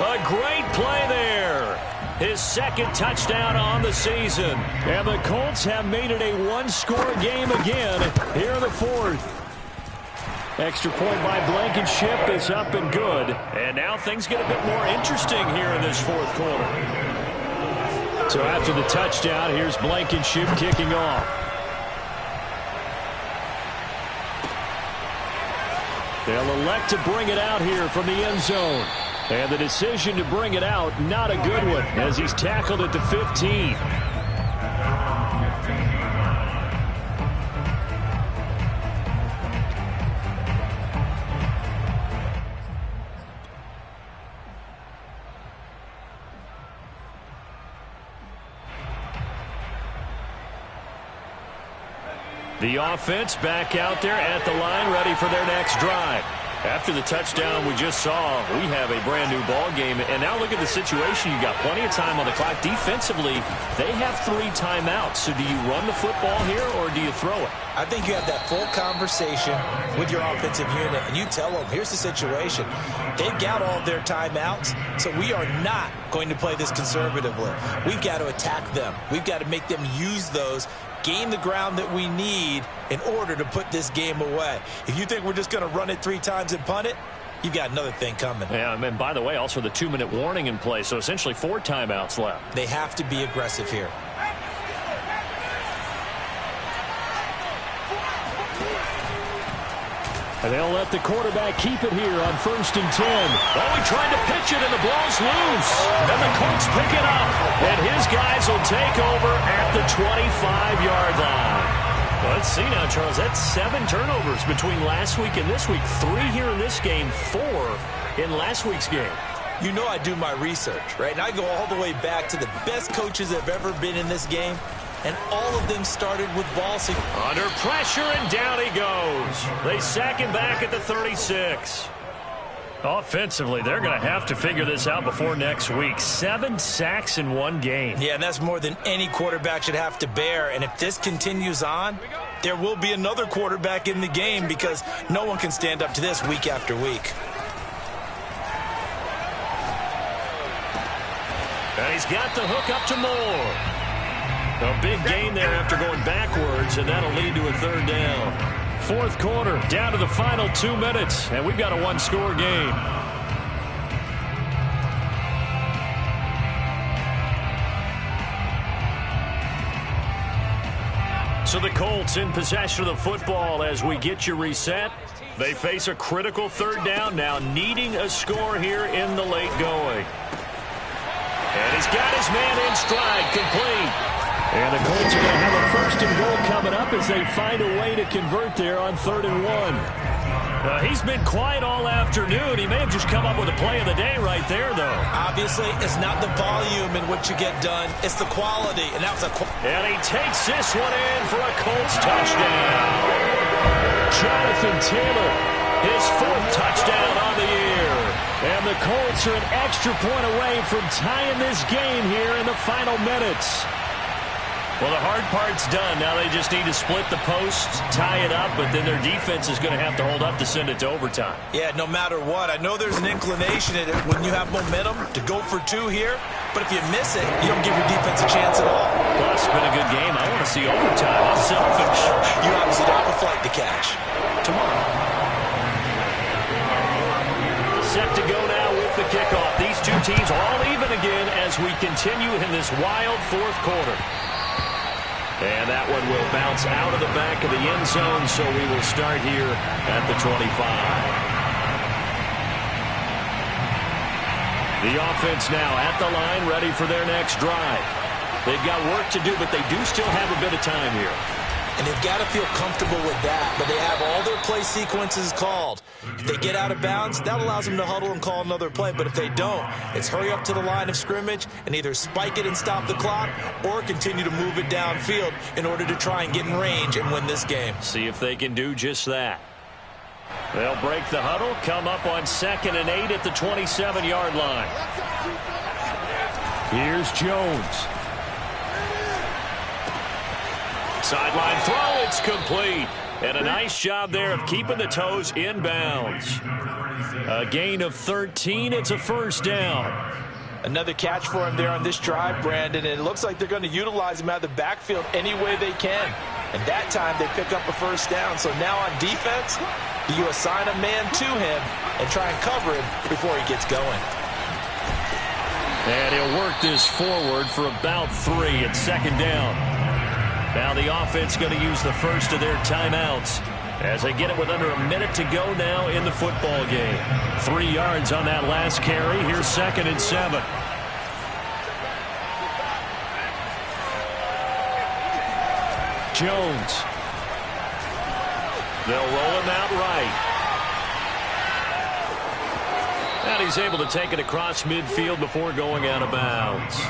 Speaker 1: A great play there. His 2nd touchdown on the season. And the Colts have made it a 1-score game again here in the 4th. Extra point by Blankenship is up and good. And now things get a bit more interesting here in this 4th quarter. So after the touchdown, here's Blankenship kicking off. They'll elect to bring it out here from the end zone. And the decision to bring it out, not a good one, as he's tackled at the 15. The offense back out there at the line, ready for their next drive. After the touchdown we just saw, we have a brand-new ball game. And now look at the situation. You got plenty of time on the clock. Defensively, they have 3 timeouts. So do you run the football here or do you throw it?
Speaker 4: I think you have that full conversation with your offensive unit, and you tell them, here's the situation. They've got all of their timeouts, so we are not going to play this conservatively. We've got to attack them. We've got to make them use those, gain the ground that we need in order to put this game away. If you think we're just going to run it 3 times and punt it, you've got another thing coming.
Speaker 6: Yeah, and by the way, also the 2-minute warning in play, so essentially 4 timeouts left.
Speaker 4: They have to be aggressive here.
Speaker 1: And they'll let the quarterback keep it here on 1st and 10. Oh, he tried to pitch it, and the ball's loose. And the Colts pick it up. And his guys will take over at the 25-yard line. Well, let's see now, Charles. That's 7 turnovers between last week and this week. 3 here in this game, 4 in last week's game.
Speaker 4: You know I do my research, right? And I go all the way back to the best coaches that have ever been in this game. And all of them started with ball sequence.
Speaker 1: Under pressure, and down he goes. They sack him back at the 36.
Speaker 6: Offensively, they're going to have to figure this out before next week. 7 sacks in 1 game.
Speaker 4: Yeah, and that's more than any quarterback should have to bear. And if this continues on, there will be another quarterback in the game because no one can stand up to this week after week.
Speaker 1: And he's got the hook up to Moore. A big gain there after going backwards, and that'll lead to a 3rd down. 4th quarter, down to the final 2 minutes, and we've got a 1-score game. So the Colts in possession of the football as we get you reset. They face a critical 3rd down now, needing a score here in the late going. And he's got his man in stride, complete. And the Colts are going to have a 1st and goal coming up as they find a way to convert there on 3rd and 1. He's been quiet all afternoon. He may have just come up with a play of the day right there, though.
Speaker 4: Obviously, it's not the volume in which you get done. It's the quality. And that was
Speaker 1: and he takes this one in for a Colts touchdown. Jonathan Taylor, his 4th touchdown on the year. And the Colts are an extra point away from tying this game here in the final minutes. Well, the hard part's done. Now they just need to split the posts, tie it up, but then their defense is going to have to hold up to send it to overtime.
Speaker 4: Yeah, no matter what. I know there's an inclination in it when you have momentum to go for 2 here, but if you miss it, you don't give your defense a chance at all.
Speaker 1: Plus, it's been a good game. I want to see overtime. I'm selfish.
Speaker 4: You obviously don't have a flight to catch. Tomorrow.
Speaker 1: Set to go now with the kickoff. These 2 teams all even again as we continue in this wild 4th quarter. And that one will bounce out of the back of the end zone, so we will start here at the 25. The offense now at the line, ready for their next drive. They've got work to do, but they do still have a bit of time here.
Speaker 4: And they've got to feel comfortable with that, but they have all their play sequences called. If they get out of bounds, that allows them to huddle and call another play. But if they don't, it's hurry up to the line of scrimmage and either spike it and stop the clock or continue to move it downfield in order to try and get in range and win this game.
Speaker 1: See if they can do just that. They'll break the huddle, come up on 2nd and 8 at the 27-yard line. Here's Jones. Sideline throw, it's complete. And a nice job there of keeping the toes in bounds. A gain of 13, it's a 1st down.
Speaker 4: Another catch for him there on this drive, Brandon, and it looks like they're going to utilize him out of the backfield any way they can. And that time they pick up a 1st down. So now on defense, do you assign a man to him and try and cover him before he gets going?
Speaker 1: And he'll work this forward for about 3 at second down. Now the offense going to use the first of their timeouts as they get it with under a minute to go now in the football game. 3 yards on that last carry. Here's 2nd and 7. Jones. They'll roll him out right. And he's able to take it across midfield before going out of bounds.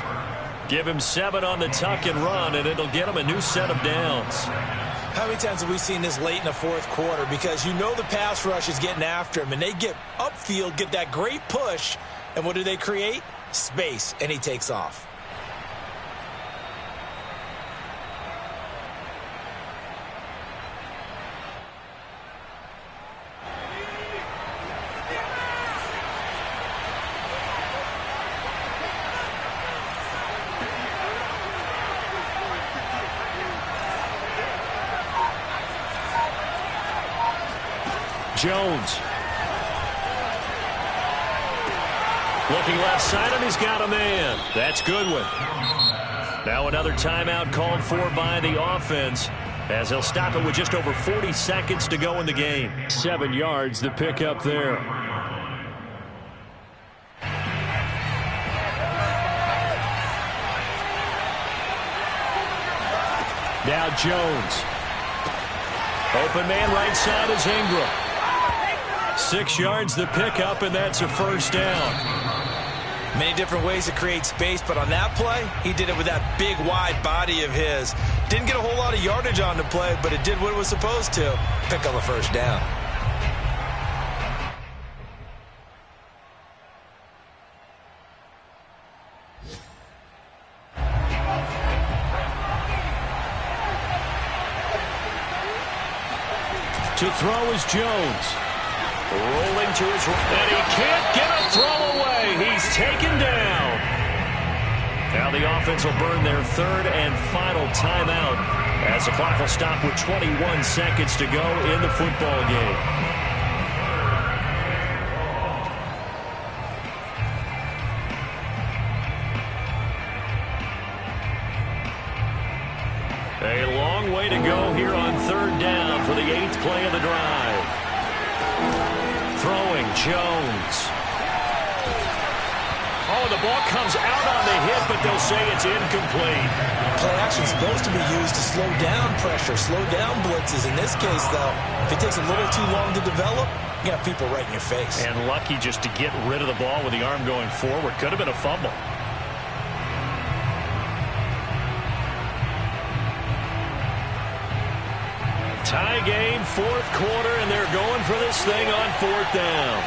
Speaker 1: Give him 7 on the tuck and run, and it'll get him a new set of downs.
Speaker 4: How many times have we seen this late in the fourth quarter? Because you know the pass rush is getting after him, and they get upfield, get that great push, and what do they create? Space, and he takes off.
Speaker 1: Jones. Looking left side, and he's got a man. That's Goodwin. Now another timeout called for by the offense, as they'll stop it with just over 40 seconds to go in the game. 7 yards, the pickup there. Now Jones. Open man right side is Ingram. 6 yards the pickup, and that's a first down.
Speaker 4: Many different ways to create space, but on that play, he did it with that big, wide body of his. Didn't get a whole lot of yardage on the play, but it did what it was supposed to. Pick up a first down.
Speaker 1: To throw is Jones. Rolling to his right, and he can't get a throw away. He's taken down. Now the offense will burn their 3rd and final timeout as the clock will stop with 21 seconds to go in the football game. A long way to go here on 3rd down for the 8th play of the drive. Throwing, Jones. Oh, the ball comes out on the hit, but they'll say it's incomplete.
Speaker 4: Play action is supposed to be used to slow down pressure, slow down blitzes. In this case, though, if it takes a little too long to develop, you got people right in your face.
Speaker 6: And lucky just to get rid of the ball with the arm going forward. Could have been a fumble.
Speaker 1: Tie game, 4th quarter, and they're going for this thing on 4th down.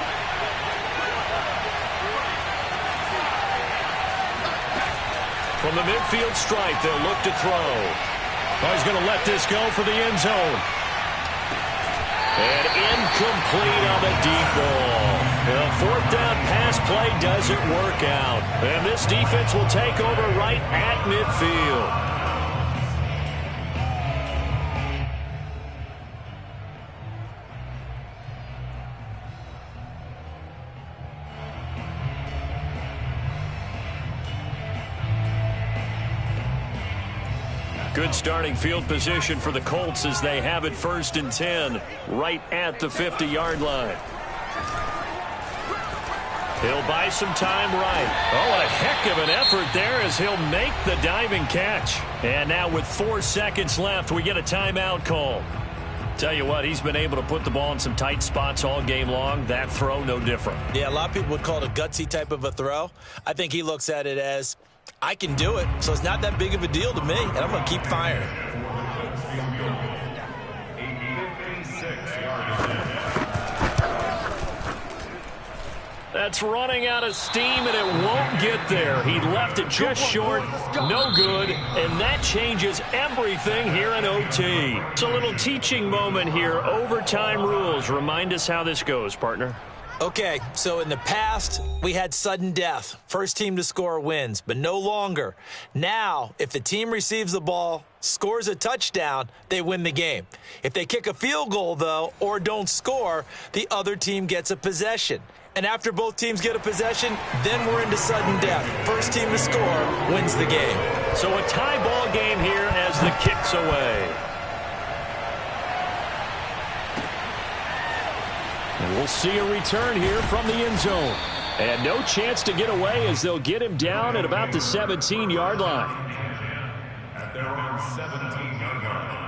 Speaker 1: From the midfield stripe, they'll look to throw. Oh, he's going to let this go for the end zone. And incomplete on the deep ball. The 4th down pass play doesn't work out. And this defense will take over right at midfield. Good starting field position for the Colts as they have it 1st and 10 right at the 50-yard line. He'll buy some time right. Oh, what a heck of an effort there as he'll make the diving catch. And now with 4 seconds left, we get a timeout call. Tell you what, he's been able to put the ball in some tight spots all game long. That throw, no different.
Speaker 4: Yeah, a lot of people would call it a gutsy type of a throw. I think he looks at it as, I can do it, so it's not that big of a deal to me, and I'm going to keep firing.
Speaker 1: That's running out of steam, and it won't get there. He left it just short, no good, and that changes everything here in OT. It's a little teaching moment here. Overtime rules. Remind us how this goes, partner.
Speaker 4: Okay, so in the past, we had sudden death. First team to score wins, but no longer. Now, if the team receives the ball, scores a touchdown, they win the game. If they kick a field goal, though, or don't score, the other team gets a possession.
Speaker 2: And after both teams get a possession, then we're into sudden death. First team to score wins the game.
Speaker 6: So a tie ball game here as the kick's away.
Speaker 1: And we'll see a return here from the end zone. And no chance to get away as they'll get him down at about the 17-yard line.
Speaker 5: At their own 17-yard line.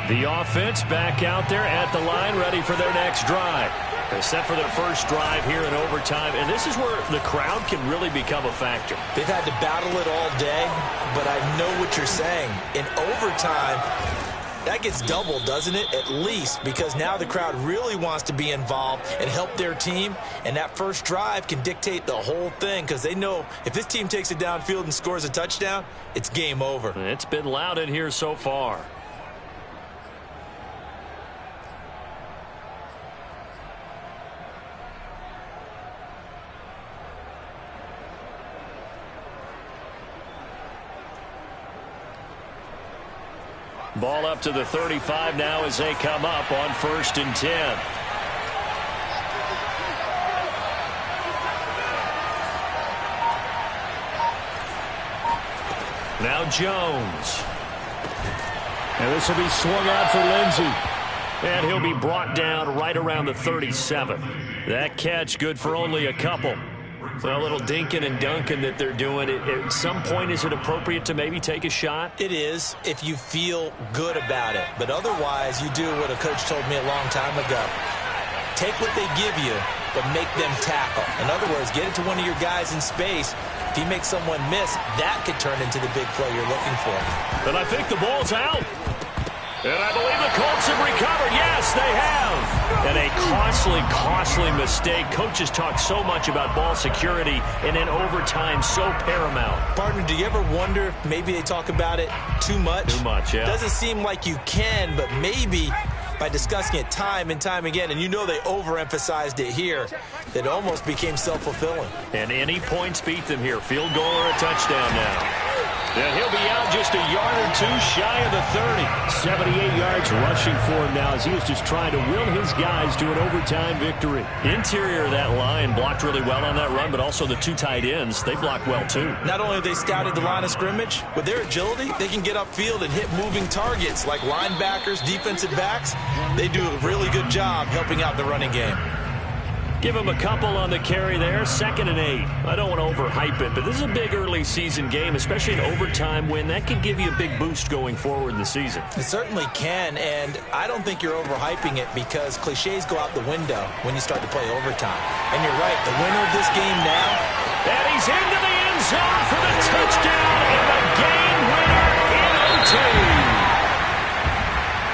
Speaker 6: The offense back out there at the line, ready for their next drive. They're set for their first drive here in overtime, and this is where the crowd can really become a factor.
Speaker 4: They've had to battle it all day, but I know what you're saying. In overtime, that gets doubled, doesn't it? At least, because now the crowd really wants to be involved and help their team, and that first drive can dictate the whole thing because they know if this team takes it downfield and scores a touchdown, it's game over.
Speaker 6: It's been loud in here so far. Ball up to the 35 now as they come up on 1st and 10. Now Jones.
Speaker 1: And this will be swung out for Lindsey.
Speaker 6: And he'll be brought down right around the 37. That catch good for only a couple. So a little dinking and dunking that they're doing. At some point, is it appropriate to maybe take a shot?
Speaker 4: It is if you feel good about it. But otherwise, you do what a coach told me a long time ago. Take what they give you, but make them tackle. In other words, get it to one of your guys in space. If he makes someone miss, that could turn into the big play you're looking for.
Speaker 6: But I think the ball's out. And I believe the Colts have recovered. Yes, they have. And a costly mistake. Coaches talk so much about ball security, and in overtime, so paramount.
Speaker 4: Partner, do you ever wonder if maybe they talk about it too much?
Speaker 6: Too much, yeah.
Speaker 4: Doesn't seem like you can, but maybe by discussing it time and time again, and you know they overemphasized it here, that almost became self-fulfilling.
Speaker 6: And any points beat them here. Field goal or a touchdown now. And he'll be out just a yard or two shy of the 30.
Speaker 1: 78 yards rushing for him now as he was just trying to will his guys to an overtime victory.
Speaker 6: Interior of that line blocked really well on that run, but also the two tight ends, they blocked well too.
Speaker 4: Not only have they scouted the line of scrimmage, with their agility, they can get upfield and hit moving targets like linebackers, defensive backs. They do a really good job helping out the running game.
Speaker 6: Give him a couple on the carry there. 2nd and 8. I don't want to overhype it, but this is a big early season game, especially an overtime win. That can give you a big boost going forward in the season.
Speaker 4: It certainly can, and I don't think you're overhyping it because cliches go out the window when you start to play overtime. And you're right, the winner of this game now.
Speaker 6: And he's into the end zone for the touchdown and the game winner in OT.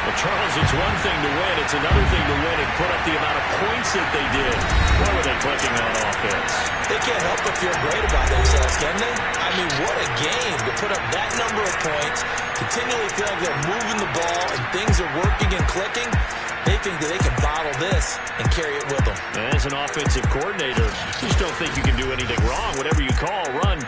Speaker 6: Well, Charles, it's one thing to win. It's another thing to win and put up the amount of points that they did. What were they clicking on offense?
Speaker 4: They can't help but feel great about themselves, can they? I mean, what a game to put up that number of points, continually feel like they're moving the ball and things are working and clicking. They think that they can bottle this and carry it with them.
Speaker 6: As an offensive coordinator, you just don't think you can do anything wrong. Whatever you call, run,